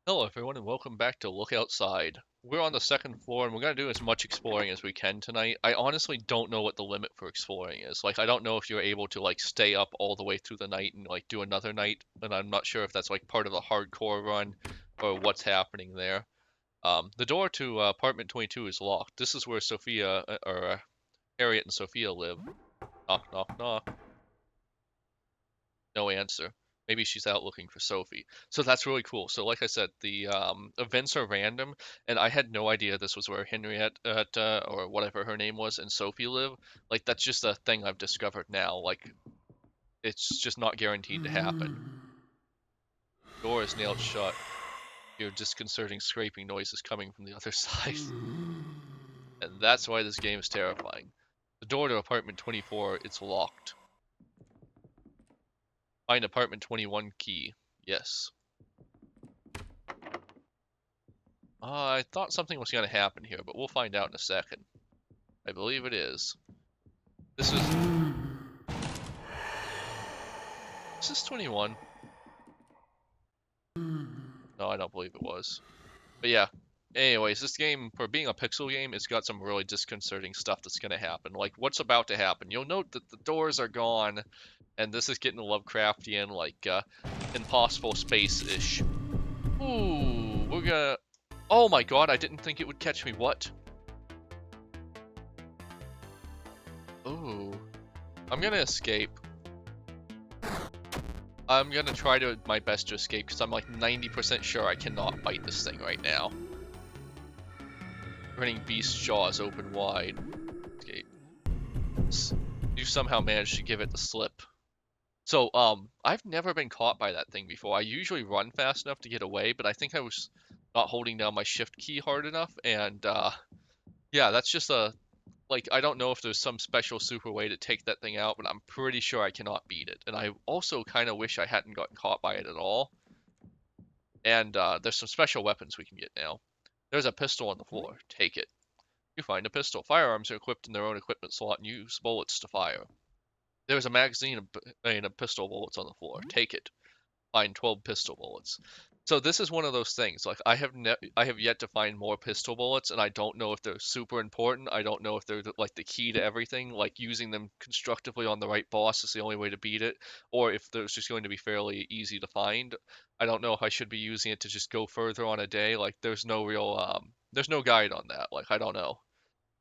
Hello everyone and welcome back to Look Outside. We're on the second floor and we're going to do as much exploring as we can tonight. I honestly don't know what the limit for exploring is. Like I don't know if you're able to like stay up all the way through the night and like do another night, and I'm not sure if that's like part of the hardcore run or what's happening there. The door to apartment 22 is locked. This is where Sophia or Harriet and Sophia live. Knock knock knock. No answer. Maybe she's out looking for Sophie. So that's really cool. So like I said, the events are random, and I had no idea this was where Henriette or whatever her name was and Sophie live. Like that's just a thing I've discovered now. Like it's just not guaranteed to happen. Door is nailed shut. Hear disconcerting scraping noises coming from the other side. And that's why this game is terrifying. The door to apartment 24, it's locked. Find apartment 21 key. Yes. I thought something was going to happen here, but we'll find out in a second. I believe it is. This is 21. No, I don't believe it was. But yeah. Anyways, this game, for being a pixel game, it's got some really disconcerting stuff that's going to happen. Like, what's about to happen? You'll note that the doors are gone, and this is getting Lovecraftian, like, impossible space-ish. Ooh, we're gonna... Oh my god, I didn't think it would catch me. What? Ooh. I'm gonna escape. I'm gonna try to my best to escape because I'm like 90% sure I cannot bite this thing right now. Grinning beast's jaws open wide. Escape. You somehow managed to give it the slip. So, I've never been caught by that thing before. I usually run fast enough to get away, but I think I was not holding down my shift key hard enough, and, yeah, that's just like, I don't know if there's some special super way to take that thing out, but I'm pretty sure I cannot beat it. And I also kind of wish I hadn't gotten caught by it at all. And there's some special weapons we can get now. There's a pistol on the floor. Take it. You find a pistol. Firearms are equipped in their own equipment slot and use bullets to fire. There's a magazine and pistol bullets on the floor. Take it. Find 12 pistol bullets. So this is one of those things. Like I have yet to find more pistol bullets, and I don't know if they're super important. I don't know if they're like the key to everything. Like using them constructively on the right boss is the only way to beat it, or if there's just going to be fairly easy to find. I don't know if I should be using it to just go further on a day. Like there's no guide on that. Like I don't know.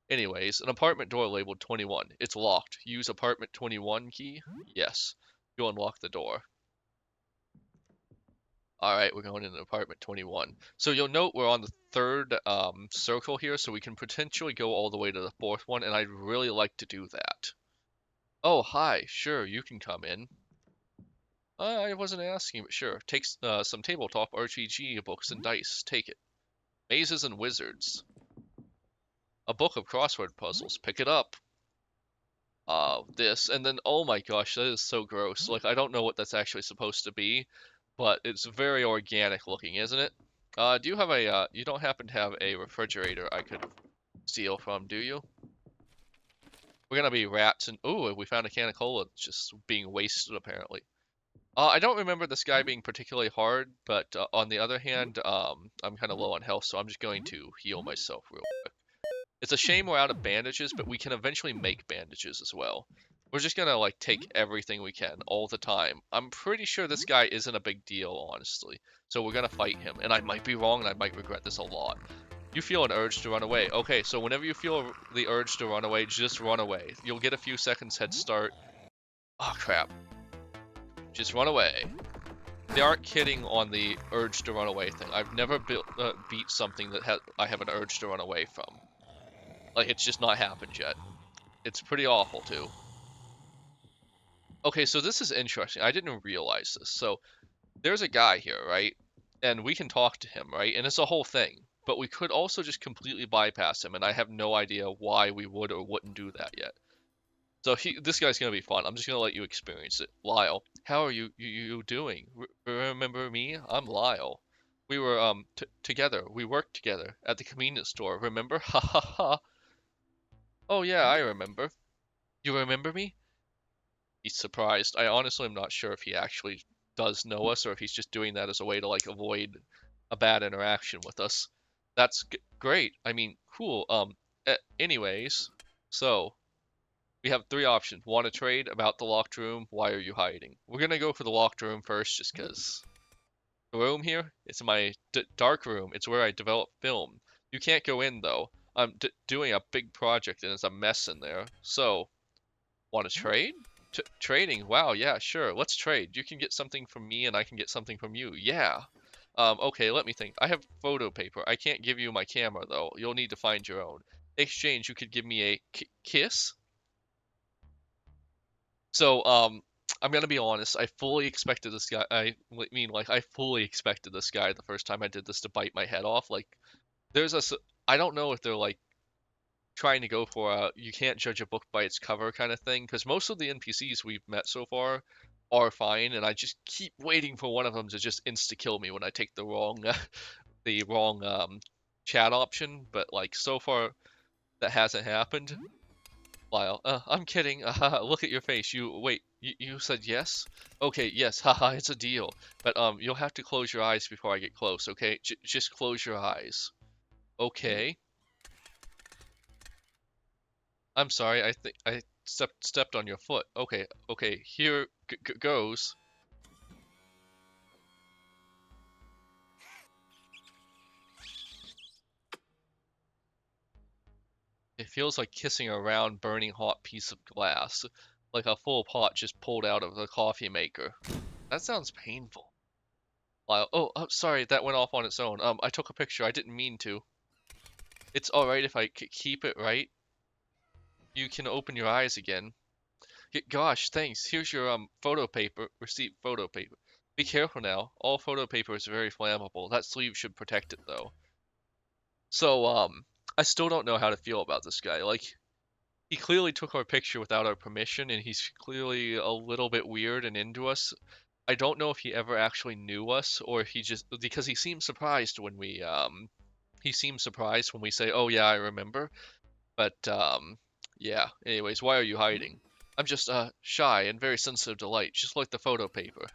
Anyways, an apartment door labeled 21. It's locked. Use apartment 21 key. Yes. You unlock the door. All right, we're going into apartment 21. So you'll note we're on the third circle here, so we can potentially go all the way to the fourth one, and I'd really like to do that. Oh, hi. Sure, you can come in. I wasn't asking, but sure. Take some tabletop RPG books and dice. Take it. Mazes and Wizards. A book of crossword puzzles. Pick it up. This, and then, oh my gosh, that is so gross. Like, I don't know what that's actually supposed to be, but it's very organic looking, isn't it? Do you have you don't happen to have a refrigerator I could steal from, do you? We're gonna be rats and, ooh, we found a can of cola just being wasted apparently. I don't remember this guy being particularly hard, but on the other hand, I'm kind of low on health, so I'm just going to heal myself real quick. It's a shame we're out of bandages, but we can eventually make bandages as well. We're just gonna like take everything we can all the time. I'm pretty sure this guy isn't a big deal, honestly. So we're gonna fight him, and I might be wrong, and I might regret this a lot. You feel an urge to run away. Okay, so whenever you feel the urge to run away, just run away. You'll get a few seconds head start. Oh crap. Just run away. They aren't kidding on the urge to run away thing. I've never beat something that I have an urge to run away from. Like, it's just not happened yet. It's pretty awful, too. Okay, so this is interesting. I didn't realize this. So, there's a guy here, right? And we can talk to him, right? And it's a whole thing. But we could also just completely bypass him, and I have no idea why we would or wouldn't do that yet. So this guy's gonna be fun. I'm just gonna let you experience it. Lyle, how are you doing? Remember me? I'm Lyle. We were together. We worked together at the convenience store. Remember? Ha ha ha. Oh yeah, I remember. You remember me? He's surprised. I honestly am not sure if he actually does know us or if he's just doing that as a way to like avoid a bad interaction with us. That's great. I mean, cool. Anyways, so we have three options. Want to trade about the locked room? Why are you hiding? We're gonna go for the locked room first, just because the room here, it's my dark room. It's where I develop film. You can't go in though. I'm doing a big project and there's a mess in there. So, want to trade? Trading? Wow, yeah, sure. Let's trade. You can get something from me and I can get something from you. Yeah. Okay, let me think. I have photo paper. I can't give you my camera though. You'll need to find your own. Exchange, you could give me a kiss. So, I'm gonna be honest. I fully expected this guy. I fully expected this guy the first time I did this to bite my head off. Like, there's a. I don't know if they're like trying to go for a you can't judge a book by its cover kind of thing, because most of the NPCs we've met so far are fine, and I just keep waiting for one of them to just insta kill me when I take the wrong, the wrong chat option. But like so far, that hasn't happened. Lyle, I'm kidding. Look at your face. You said yes? Okay, yes. Haha, it's a deal. But you'll have to close your eyes before I get close, okay? Just close your eyes. Okay. I'm sorry. I think I stepped on your foot. Okay, okay. Here goes. It feels like kissing a round, burning hot piece of glass, like a full pot just pulled out of the coffee maker. That sounds painful. Lyle, oh, sorry, that went off on its own. I took a picture. I didn't mean to. It's alright if I keep it, right? You can open your eyes again. Gosh, thanks. Here's your photo paper, receipt photo paper. Be careful now. All photo paper is very flammable. That sleeve should protect it though. So I still don't know how to feel about this guy. Like he clearly took our picture without our permission and he's clearly a little bit weird and into us. I don't know if he ever actually knew us or if he just because he seems surprised when we say, "Oh yeah, I remember." But yeah. Anyways, why are you hiding? I'm just shy and very sensitive to light, just like the photo paper.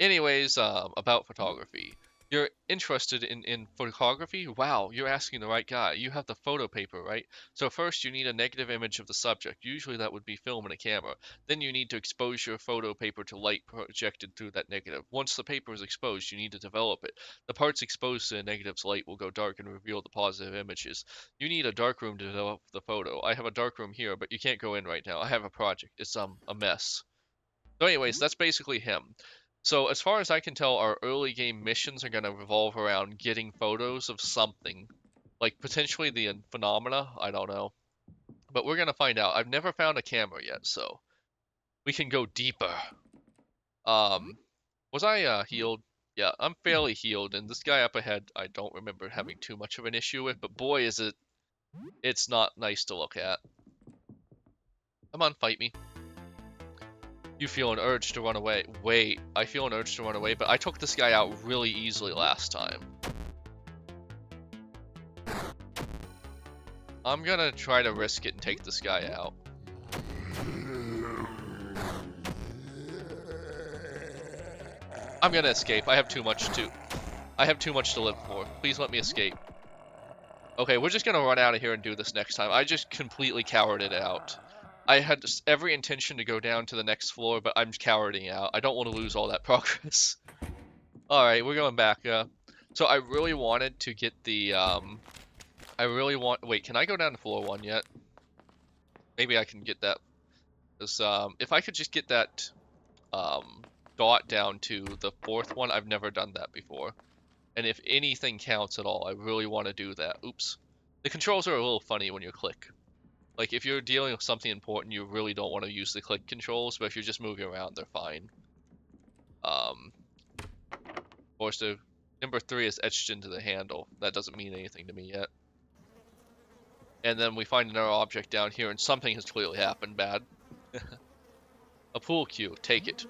Anyways, about photography. You're interested in photography? Wow, you're asking the right guy. You have the photo paper, right? So first you need a negative image of the subject. Usually that would be film and a camera. Then you need to expose your photo paper to light projected through that negative. Once the paper is exposed, you need to develop it. The parts exposed to the negative's light will go dark and reveal the positive images. You need a dark room to develop the photo. I have a dark room here, but you can't go in right now. I have a project. It's a mess. So anyways, that's basically him. So as far as I can tell, our early game missions are going to revolve around getting photos of something. Like potentially the phenomena, I don't know. But we're going to find out. I've never found a camera yet, so we can go deeper. Was I healed? Yeah, I'm fairly healed, and this guy up ahead, I don't remember having too much of an issue with, but boy is it's not nice to look at. Come on, fight me. You feel an urge to run away. Wait, I feel an urge to run away, but I took this guy out really easily last time. I'm gonna try to risk it and take this guy out. I'm gonna escape. I have too much to live for. Please let me escape. Okay, we're just gonna run out of here and do this next time. I just completely cowarded out. I had every intention to go down to the next floor, but I'm cowarding out. I don't want to lose all that progress. Alright, we're going back. So I really wanted to get the, wait, can I go down to floor 1 yet? Maybe I can get that. Because, if I could just get that, dot down to the 4th one, I've never done that before. And if anything counts at all, I really want to do that. Oops. The controls are a little funny when you click. Like, if you're dealing with something important, you really don't want to use the click controls, but if you're just moving around, they're fine. Of course, the number 3 is etched into the handle. That doesn't mean anything to me yet. And then we find another object down here, and something has clearly happened bad. A pool cue. Take it.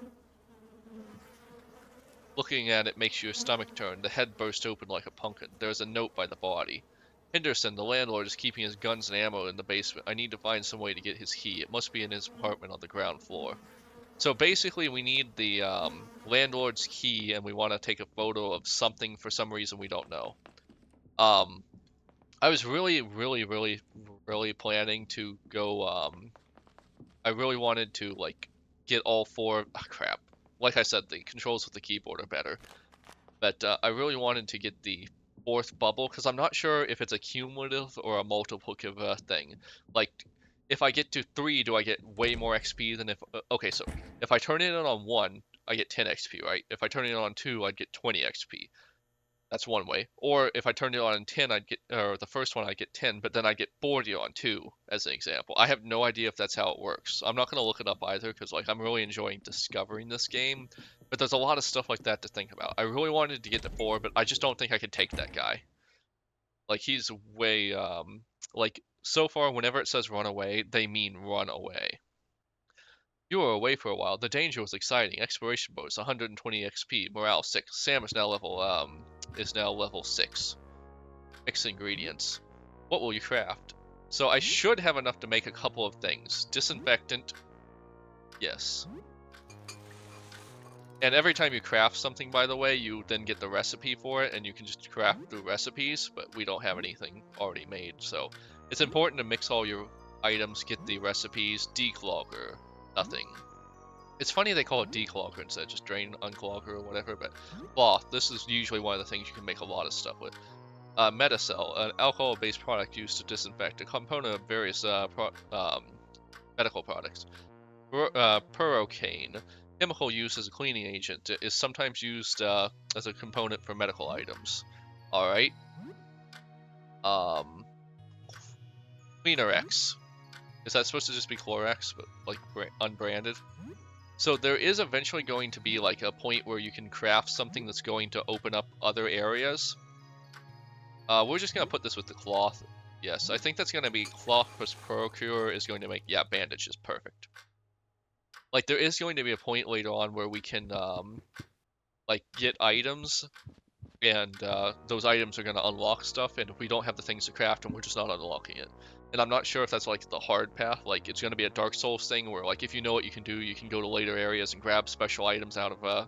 Looking at it makes your stomach turn. The head bursts open like a pumpkin. There is a note by the body. Henderson, the landlord, is keeping his guns and ammo in the basement. I need to find some way to get his key. It must be in his apartment on the ground floor. So basically we need the landlord's key and we want to take a photo of something for some reason we don't know. I was really planning to go, I really wanted to, like, get all four, oh, crap. Like I said, the controls with the keyboard are better. But I really wanted to get the fourth bubble, because I'm not sure if it's a cumulative or a multiplicative thing. Like, if I get to 3, do I get way more XP than if... okay, so if I turn it on 1, I get 10 XP, right? If I turn it on 2, I'd get 20 XP. That's one way. Or if I turned it on 10, I'd get, or the first one I'd get 10, but then I get 40 on 2, as an example. I have no idea if that's how it works. I'm not going to look it up either, because like I'm really enjoying discovering this game, but there's a lot of stuff like that to think about. I really wanted to get to 4, but I just don't think I could take that guy. Like he's way, like so far whenever it says run away, they mean run away. You were away for a while. The danger was exciting. Exploration bonus 120 XP. Morale 6. Sam is now level 6. Mix ingredients. What will you craft? So I should have enough to make a couple of things. Disinfectant. Yes. And every time you craft something, by the way, you then get the recipe for it, and you can just craft through recipes, but we don't have anything already made, so it's important to mix all your items, get the recipes. Declogger. Nothing. It's funny they call it declogger instead of just drain unclogger or whatever, but cloth, this is usually one of the things you can make a lot of stuff with. Metacell, an alcohol-based product used to disinfect, a component of various medical products. Purocane, chemical used as a cleaning agent, is sometimes used as a component for medical items. Alright. Cleanerex. Is that supposed to just be Clorox, but like unbranded? So there is eventually going to be like a point where you can craft something that's going to open up other areas. We're just going to put this with the cloth. Yes, I think that's going to be cloth plus procure is going to make, yeah, bandage is perfect. Like there is going to be a point later on where we can like get items, and those items are going to unlock stuff, and if we don't have the things to craft them, we're just not unlocking it. And I'm not sure if that's like the hard path, like it's going to be a Dark Souls thing where like if you know what you can do, you can go to later areas and grab special items out of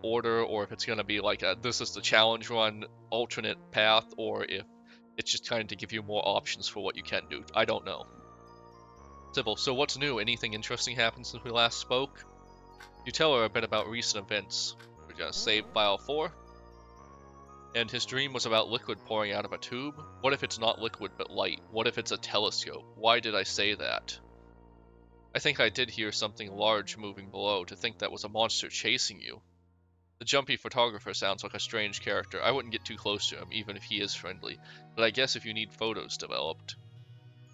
order, or if it's going to be like this is the challenge run alternate path, or if it's just kind of to give you more options for what you can do. I don't know. Sybil, so what's new? Anything interesting happened since we last spoke? You tell her a bit about recent events. We're going to save file 4. And his dream was about liquid pouring out of a tube? What if it's not liquid but light? What if it's a telescope? Why did I say that? I think I did hear something large moving below. To think that was a monster chasing you. The jumpy photographer sounds like a strange character. I wouldn't get too close to him, even if he is friendly. But I guess if you need photos developed.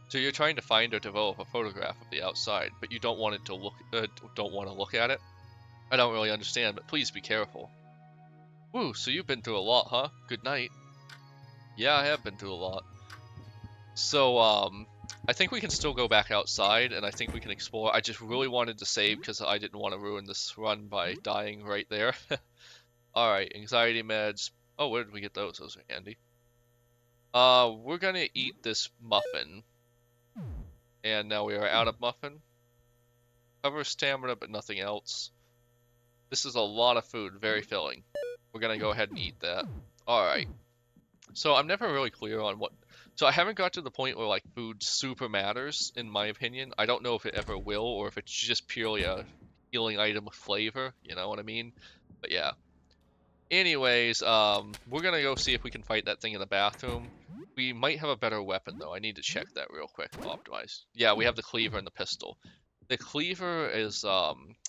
So you're trying to find or develop a photograph of the outside, but you don't want to look at it? I don't really understand, but please be careful. Woo, so you've been through a lot, huh? Good night. Yeah, I have been through a lot. So, I think we can still go back outside, and I think we can explore. I just really wanted to save because I didn't want to ruin this run by dying right there. Alright, anxiety meds. Oh, where did we get those? Those are handy. We're gonna eat this muffin. And now we are out of muffin. Cover stamina, but nothing else. This is a lot of food, very filling. We're gonna go ahead and eat that. Alright. So I'm never really clear on what... So I haven't got to the point where like food super matters, in my opinion. I don't know if it ever will, or if it's just purely a healing item with flavor, you know what I mean? But yeah. Anyways, we're gonna go see if we can fight that thing in the bathroom. We might have a better weapon though. I need to check that real quick. Optimize. Yeah, we have the cleaver and the pistol. The cleaver is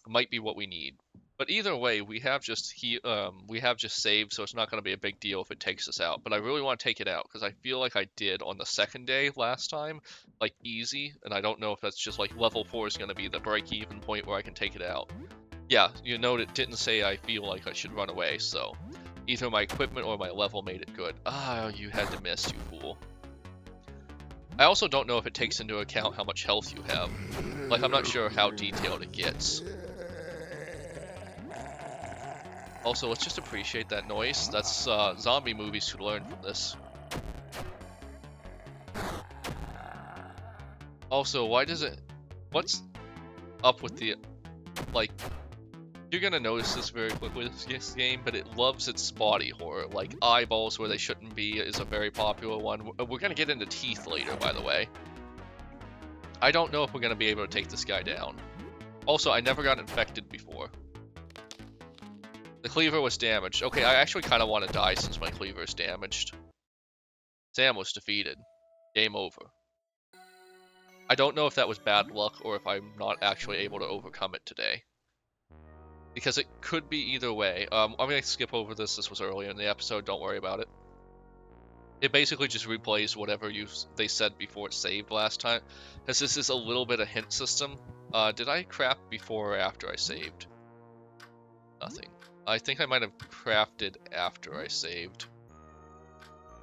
might be what we need. But either way, we have just saved, so it's not going to be a big deal if it takes us out. But I really want to take it out because I feel like I did on the second day last time, like easy, and I don't know if that's just like level 4 is going to be the break-even point where I can take it out. Yeah, you note it didn't say I feel like I should run away, so either my equipment or my level made it good. Ah, you had to miss, you fool. I also don't know if it takes into account how much health you have. Like, I'm not sure how detailed it gets. Also, let's just appreciate that noise. That's, zombie movies should learn from this. Also, why does it... What's up with the... Like... You're gonna notice this very quickly with this game, but it loves its body horror. Like, eyeballs where they shouldn't be is a very popular one. We're gonna get into teeth later, by the way. I don't know if we're gonna be able to take this guy down. Also, I never got infected before. The cleaver was damaged. Okay, I actually kind of want to die since my cleaver is damaged. Sam was defeated. Game over. I don't know if that was bad luck or if I'm not actually able to overcome it today. Because it could be either way. I'm going to skip over this. This was earlier in the episode. Don't worry about it. It basically just replays whatever they said before it saved last time. Because this is a little bit of hint system. Did I craft before or after I saved? Nothing. I think I might have crafted after I saved.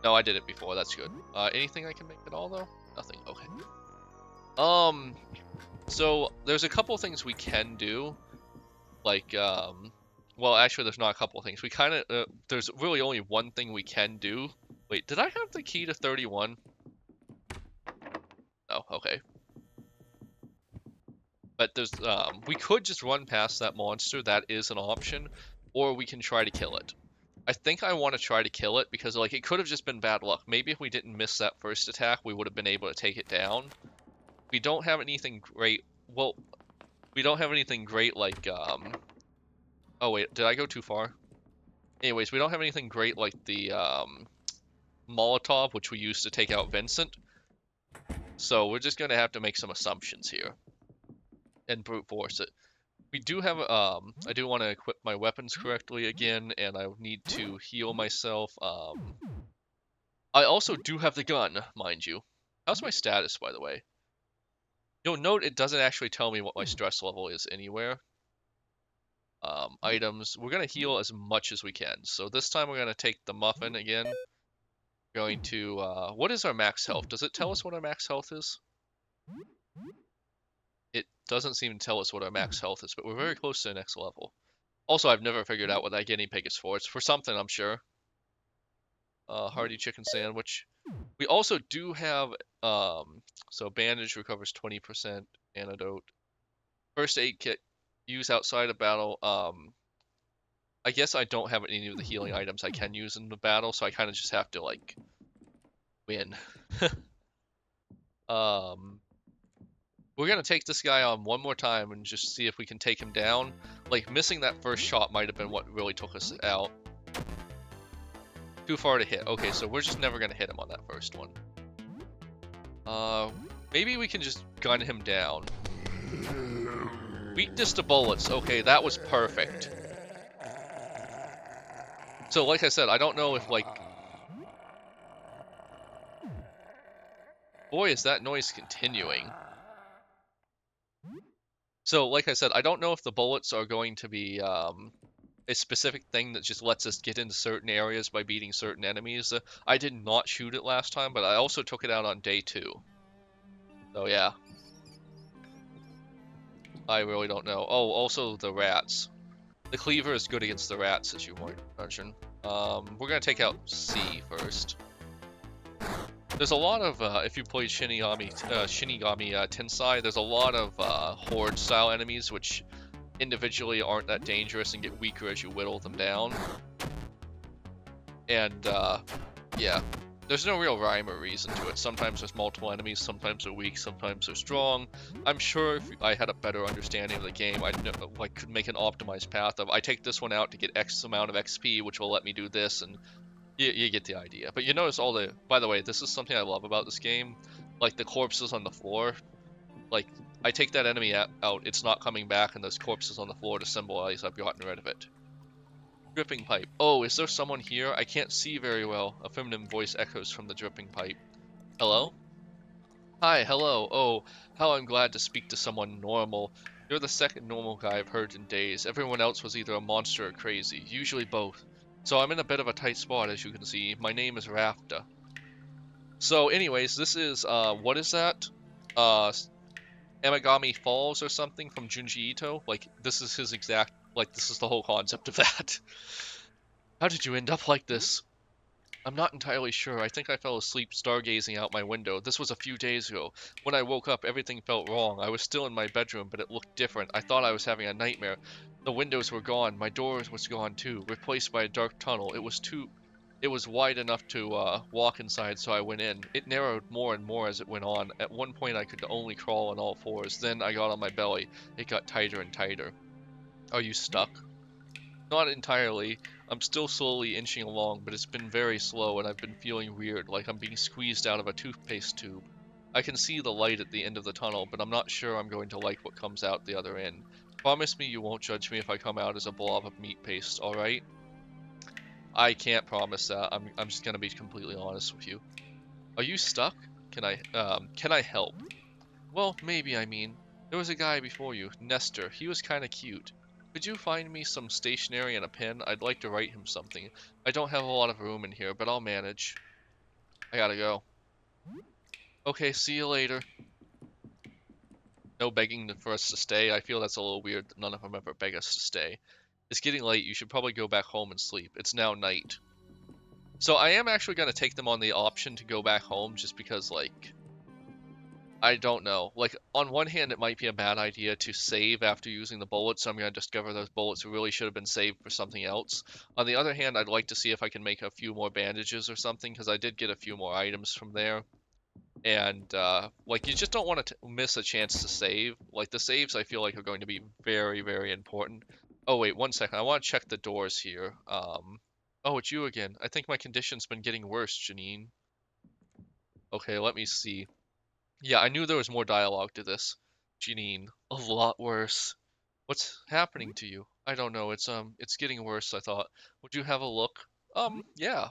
No, I did it before. That's good. Anything I can make at all, though? Nothing. Okay. So there's a couple things we can do. Like, well, actually, there's not a couple of things. We kind of, there's really only one thing we can do. Wait, did I have the key to 31? No, okay. But there's, we could just run past that monster. That is an option. Or we can try to kill it. I think I want to try to kill it because, like, it could have just been bad luck. Maybe if we didn't miss that first attack, we would have been able to take it down. We don't have anything great. Well, we don't have anything great like, oh wait, did I go too far? Anyways, we don't have anything great like the, Molotov, which we used to take out Vincent. So we're just gonna have to make some assumptions here. And brute force it. We do have, I do want to equip my weapons correctly again, and I need to heal myself. I also do have the gun, mind you. How's my status, by the way? You'll note it doesn't actually tell me what my stress level is anywhere. Items. We're going to heal as much as we can. So this time we're going to take the muffin again. Going to, what is our max health? Does it tell us what our max health is? It doesn't seem to tell us what our max health is, but we're very close to the next level. Also, I've never figured out what that guinea pig is for. It's for something, I'm sure. Hearty chicken sandwich. We also do have, so bandage recovers 20%, antidote. First aid kit, use outside of battle. I guess I don't have any of the healing items I can use in the battle, so I kind of just have to, like, win. We're gonna take this guy on one more time and just see if we can take him down. Like, missing that first shot might have been what really took us out. Too far to hit. Okay, so we're just never gonna hit him on that first one. Maybe we can just gun him down. Weakness to bullets. Okay, that was perfect. So, like I said, I don't know if, like... Boy, is that noise continuing. So, like I said, I don't know if the bullets are going to be a specific thing that just lets us get into certain areas by beating certain enemies. I did not shoot it last time, but I also took it out on day 2. So, yeah. I really don't know. Oh, also the rats. The cleaver is good against the rats, as you might imagine. We're gonna take out C first. There's a lot of, if you played Shinigami Tensei, there's a lot of horde-style enemies which individually aren't that dangerous and get weaker as you whittle them down. And, yeah. There's no real rhyme or reason to it. Sometimes there's multiple enemies, sometimes they're weak, sometimes they're strong. I'm sure if I had a better understanding of the game, I could make an optimized path of, I take this one out to get X amount of XP, which will let me do this, and you get the idea. But you notice all the... By the way, this is something I love about this game. Like, the corpses on the floor. Like, I take that enemy out, it's not coming back, and there's corpses on the floor to symbolize I've gotten rid of it. Dripping pipe. Oh, is there someone here? I can't see very well. A feminine voice echoes from the dripping pipe. Hello? Hi, hello. Oh, how I'm glad to speak to someone normal. You're the second normal guy I've heard in days. Everyone else was either a monster or crazy, usually both. So I'm in a bit of a tight spot, as you can see. My name is Rafta. So anyways, this is, what is that? Amagami Falls or something from Junji Ito? Like, this is his exact, like, this is the whole concept of that. How did you end up like this? I'm not entirely sure. I think I fell asleep stargazing out my window. This was a few days ago. When I woke up, everything felt wrong. I was still in my bedroom, but it looked different. I thought I was having a nightmare. The windows were gone. My door was gone too, replaced by a dark tunnel. It was wide enough to walk inside, so I went in. It narrowed more and more as it went on. At one point, I could only crawl on all fours. Then I got on my belly. It got tighter and tighter. Are you stuck? Not entirely. I'm still slowly inching along, but it's been very slow and I've been feeling weird, like I'm being squeezed out of a toothpaste tube. I can see the light at the end of the tunnel, but I'm not sure I'm going to like what comes out the other end. Promise me you won't judge me if I come out as a blob of meat paste, alright? I can't promise that. I'm just gonna be completely honest with you. Are you stuck? Can I help? Well, maybe, I mean. There was a guy before you, Nestor. He was kinda cute. Could you find me some stationery and a pen? I'd like to write him something. I don't have a lot of room in here, but I'll manage. I gotta go. Okay, see you later. No begging for us to stay. I feel that's a little weird that none of them ever beg us to stay. It's getting late. You should probably go back home and sleep. It's now night. So I am actually gonna take them on the option to go back home just because, like, I don't know. Like, on one hand, it might be a bad idea to save after using the bullets, so I'm going to discover those bullets really should have been saved for something else. On the other hand, I'd like to see if I can make a few more bandages or something, because I did get a few more items from there. And, like, you just don't want to miss a chance to save. Like, the saves, I feel like, are going to be very, very important. Oh, wait, one second. I want to check the doors here. Oh, it's you again. I think my condition's been getting worse, Janine. Okay, let me see. Yeah, I knew there was more dialogue to this. Janine, a lot worse. What's happening to you? I don't know. It's getting worse, I thought. Would you have a look? Yeah.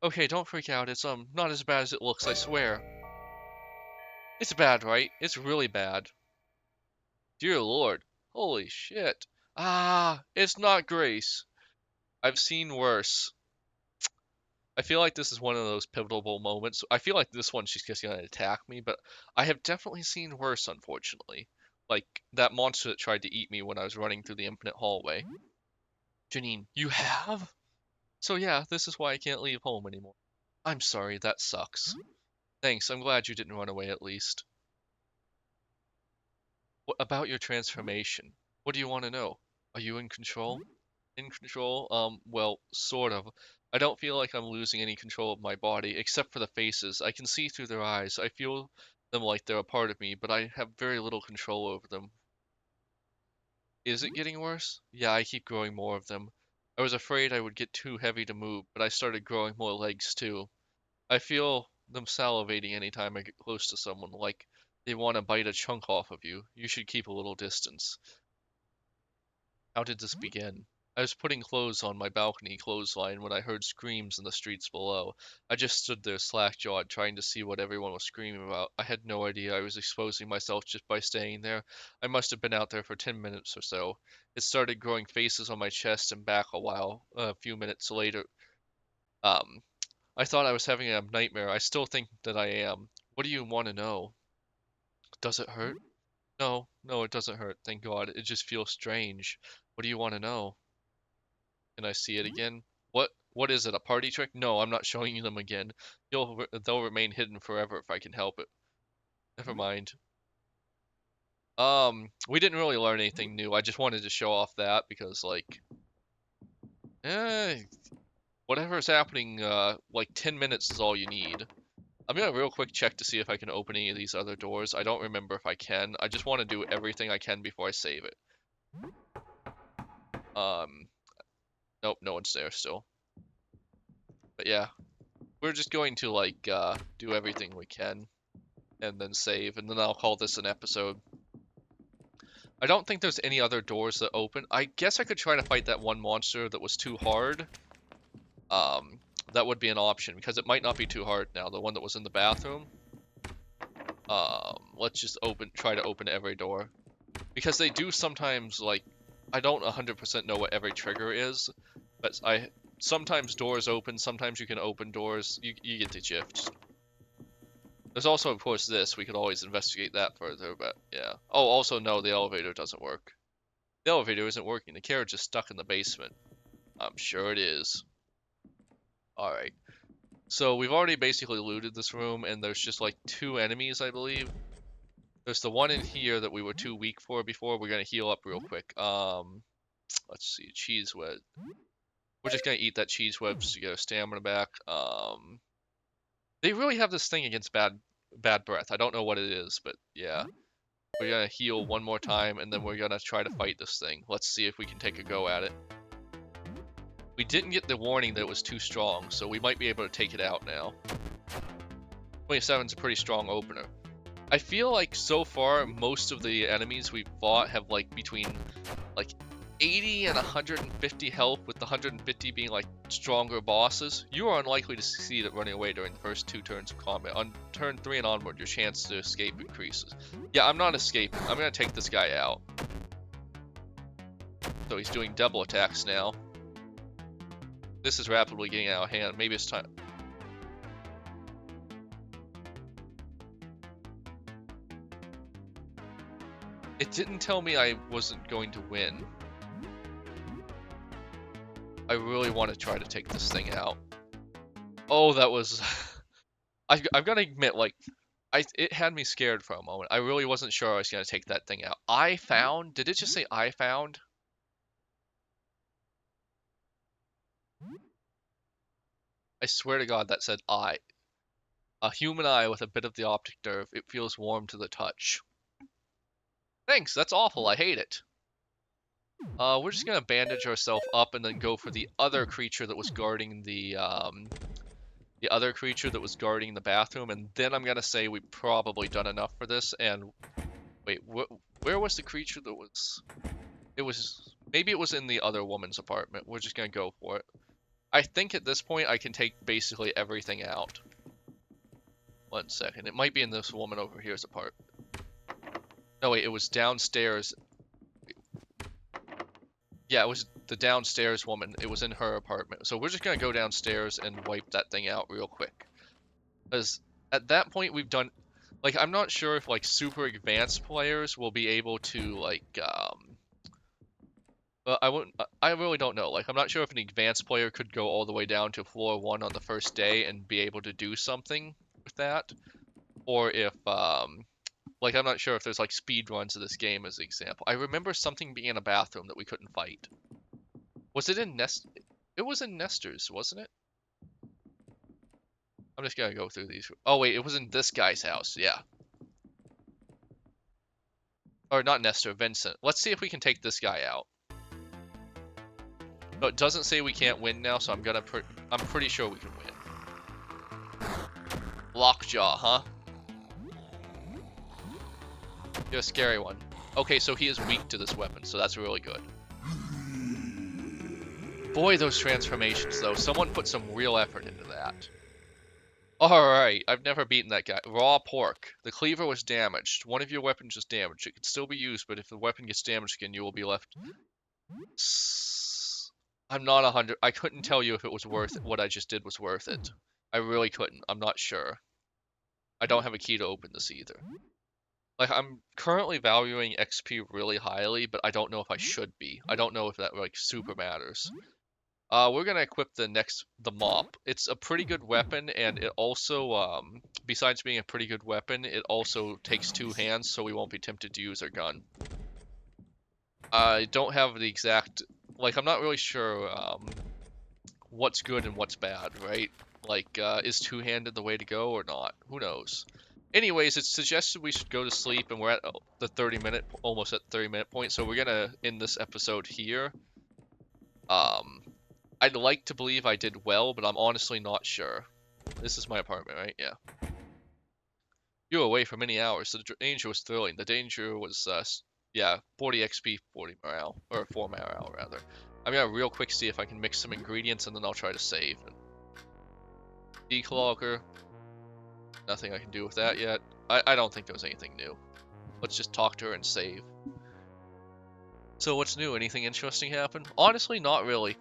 Okay, don't freak out. It's not as bad as it looks, I swear. It's bad, right? It's really bad. Dear Lord. Holy shit. Ah, it's not Grace. I've seen worse. I feel like this is one of those pivotal moments. I feel like this one she's just gonna attack me, but I have definitely seen worse, unfortunately. Like that monster that tried to eat me when I was running through the infinite hallway. Janine, you have? So yeah, this is why I can't leave home anymore. I'm sorry, that sucks. Thanks, I'm glad you didn't run away at least. What about your transformation? What do you want to know? Are you in control? In control? Well, sort of. I don't feel like I'm losing any control of my body, except for the faces. I can see through their eyes. I feel them like they're a part of me, but I have very little control over them. Is it getting worse? Yeah, I keep growing more of them. I was afraid I would get too heavy to move, but I started growing more legs too. I feel them salivating anytime I get close to someone, like they want to bite a chunk off of you. You should keep a little distance. How did this begin? I was putting clothes on my balcony clothesline when I heard screams in the streets below. I just stood there slack-jawed, trying to see what everyone was screaming about. I had no idea I was exposing myself just by staying there. I must have been out there for 10 minutes or so. It started growing faces on my chest and back a few minutes later. Um, I thought I was having a nightmare. I still think that I am. What do you want to know? Does it hurt? No, no, it doesn't hurt. Thank God. It just feels strange. What do you want to know? Can I see it again? What is it? A party trick? No, I'm not showing you them again. They'll remain hidden forever if I can help it. Never mind. We didn't really learn anything new. I just wanted to show off that because like eh, whatever's happening, like 10 minutes is all you need. I'm gonna real quick check to see if I can open any of these other doors. I don't remember if I can. I just want to do everything I can before I save it. Um, nope, no one's there still. But yeah, we're just going to like do everything we can and then save, and then I'll call this an episode. I don't think there's any other doors that open. I guess I could try to fight that one monster that was too hard. Um, that would be an option because it might not be too hard now. The one that was in the bathroom. Let's just try to open every door because they do sometimes like I don't 100% know what every trigger is, but sometimes doors open, sometimes you can open doors. You get the gist. There's also, of course, this. We could always investigate that further, but yeah. Oh, also, no, the elevator doesn't work. The elevator isn't working. The carriage is stuck in the basement. I'm sure it is. Alright. So we've already basically looted this room, and there's just like 2 enemies, I believe. There's the one in here that we were too weak for before. We're gonna heal up real quick. Let's see, cheese web. We're just gonna eat that cheese web to get our stamina back. They really have this thing against bad breath. I don't know what it is, but yeah. We're gonna heal one more time, and then we're gonna try to fight this thing. Let's see if we can take a go at it. We didn't get the warning that it was too strong, so we might be able to take it out now. 27's a pretty strong opener. I feel like so far, most of the enemies we've fought have like between like 80 and 150 health, with the 150 being like stronger bosses. You are unlikely to succeed at running away during the first 2 turns of combat. On turn 3 and onward, your chance to escape increases. Yeah, I'm not escaping. I'm gonna take this guy out. So he's doing double attacks now. This is rapidly getting out of hand. Maybe it's time. It didn't tell me I wasn't going to win. I really want to try to take this thing out. Oh, that was... I've got to admit, like, it had me scared for a moment. I really wasn't sure I was going to take that thing out. I found? Did it just say I found? I swear to God that said I. A human eye with a bit of the optic nerve. It feels warm to the touch. Thanks, that's awful. I hate it. We're just gonna bandage ourselves up and then go for the other creature that was guarding the bathroom, and then I'm gonna say we've probably done enough for this. And wait, where was the creature that was? Maybe it was in the other woman's apartment. We're just gonna go for it. I think at this point I can take basically everything out. 1 second, it might be in this woman over here's apartment. No wait, it was downstairs. Yeah, it was the downstairs woman. It was in her apartment. So we're just gonna go downstairs and wipe that thing out real quick. Because at that point we've done... Like, I'm not sure if, like, super advanced players will be able to, like, well, I really don't know. Like, I'm not sure if an advanced player could go all the way down to floor 1 on the first day and be able to do something with that. Or if, like, I'm not sure if there's, like, speed runs of this game as an example. I remember something being in a bathroom that we couldn't fight. Was it in It was in Nestor's, wasn't it? I'm just gonna go through these. Oh, wait, it was in this guy's house. Yeah. Or not Nestor, Vincent. Let's see if we can take this guy out. No, it doesn't say we can't win now, so I'm pretty sure we can win. Lockjaw, huh? You're a scary one. Okay, so he is weak to this weapon, so that's really good. Boy, those transformations, though. Someone put some real effort into that. Alright, I've never beaten that guy. Raw pork. The cleaver was damaged. One of your weapons is damaged. It can still be used, but if the weapon gets damaged again, you will be left... I'm not 100... I couldn't tell you if it was worth it. What I just did was worth it. I really couldn't. I'm not sure. I don't have a key to open this either. Like, I'm currently valuing XP really highly, but I don't know if I should be. I don't know if that, like, super matters. We're gonna equip the mop. It's a pretty good weapon, and it also, besides being a pretty good weapon, it also takes 2 hands, so we won't be tempted to use our gun. I don't have the exact... Like, I'm not really sure, what's good and what's bad, right? Like, is 2-handed the way to go or not? Who knows? Anyways, it's suggested we should go to sleep, and we're at the 30-minute, almost at the 30-minute point, so we're gonna end this episode here. I'd like to believe I did well, but I'm honestly not sure. This is my apartment, right? Yeah. You were away for many hours, so the danger was thrilling. The danger was, yeah, 40 XP, 40 morale, or 4 morale, rather. I'm gonna real quick see if I can mix some ingredients, and then I'll try to save. Declogger. Nothing I can do with that yet. I don't think there was anything new. Let's just talk to her and save. So what's new? Anything interesting happen? Honestly, not really.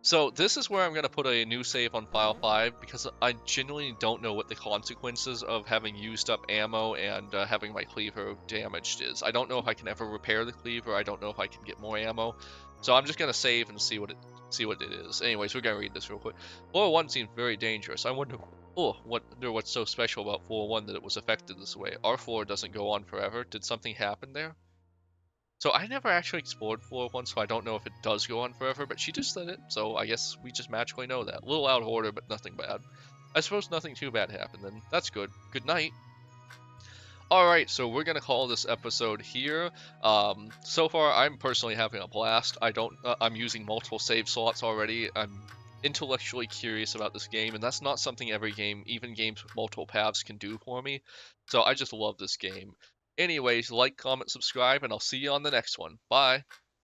So this is where I'm going to put a new save on file 5, because I genuinely don't know what the consequences of having used up ammo and having my cleaver damaged is. I don't know if I can ever repair the cleaver. I don't know if I can get more ammo. So I'm just gonna save and see what it is. Anyways, we're gonna read this real quick. 401 seems very dangerous. I wonder what's so special about 401 that it was affected this way. R4 doesn't go on forever. Did something happen there? So I never actually explored 401, so I don't know if it does go on forever, but she just said it, so I guess we just magically know that. A little out of order, but nothing bad. I suppose nothing too bad happened then. That's good. Good night. Alright, so we're gonna call this episode here. So far, I'm personally having a blast. I'm using multiple save slots already. I'm intellectually curious about this game, and that's not something every game, even games with multiple paths, can do for me. So I just love this game. Anyways, like, comment, subscribe, and I'll see you on the next one. Bye!